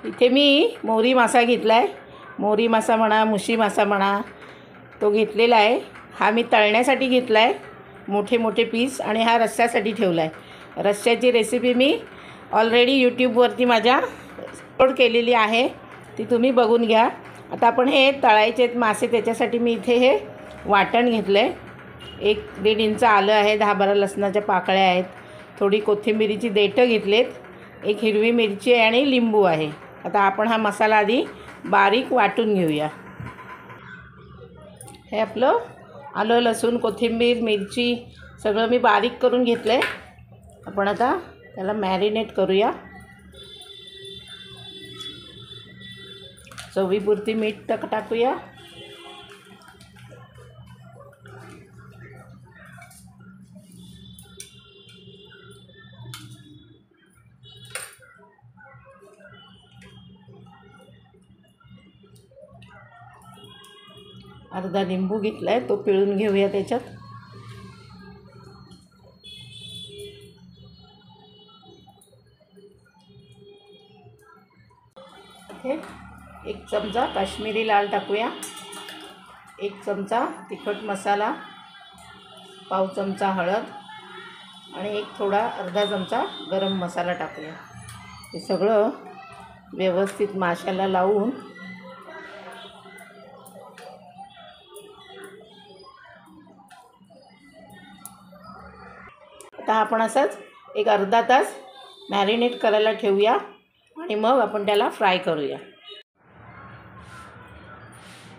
इथे मी मोरी मासा घेतला आहे. मोरी मासा म्हणा, मुशी मासा म्हणा, तो घेतलेला आहे. हा मी तळण्यासाठी घेतला आहे, मोठे मोठे पीस, आणि हा रस्स्यासाठी ठेवला आहे. रस्स्याची रेसिपी मी ऑलरेडी यूट्यूबवरती माझ्या अपलोड केलेली आहे, ती तुम्ही बघून घ्या. आता आपण हे तळायचे आहेत मासे, त्याच्यासाठी मी इथे हे वाटण घेतलं आहे. 1-1.5 इंच आलं आहे, 10-12 लसणाच्या पाकळ्या आहेत, थोडी कोथिंबिरीची देठं घेतलेत, 1 हिरवी मिरची आहे आणि लिंबू आहे. आता आपण हा मसाला आधी बारीक वाटून घेऊया. हे आपलं आलं, लसूण, कोथिंबीर, मिरची सगळं मी बारीक करून घेतलं आहे. आपण आता त्याला मॅरिनेट करूया. चवीपुरती मीठ टाकूया. अर्धा लिंबू घेतला आहे, तो पिळून घेऊया त्याच्यात. हे 1 चमचा काश्मीरी लाल टाकूया, 1 चमचा तिखट मसाला, पाव चमचा हळद आणि अर्धा चमचा गरम मसाला टाकूया. हे सगळं व्यवस्थित माशाला लावून आता आपण असंच एक अर्धा तास मॅरिनेट करायला ठेवूया आणि मग आपण त्याला फ्राय करूया.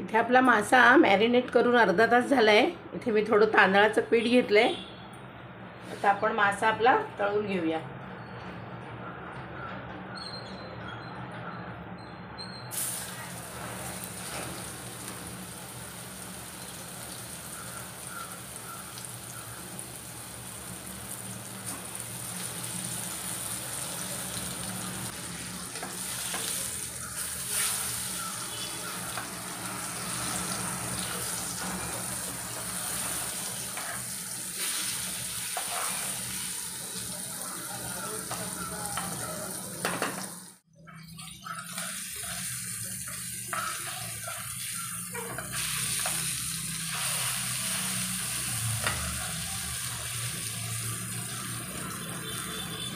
इथे आपला मासा मॅरिनेट करून अर्धा तास झाला आहे. इथे मी थोडं तांदळाचं पीठ घेतलं आहे. आता आपण मासा आपला तळून घेऊया.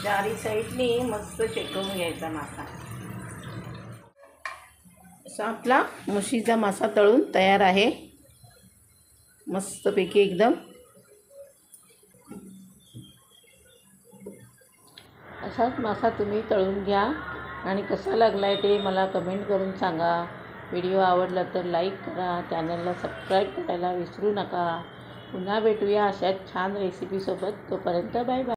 चारी साईडनी मस्त शेकवून घ्यायचा मासा. असा आपला मुशीचा मासा तळून तयार आहे, मस्तपैकी एकदम. असाच मासा तुम्ही तळून घ्या आणि कसा लागला आहे ते मला कमेंट करून सांगा. व्हिडिओ आवडला तर लाईक करा, चॅनलला सबस्क्राईब करायला विसरू नका. पुन्हा भेटूया अशाच छान रेसिपीसोबत. तोपर्यंत बाय बाय.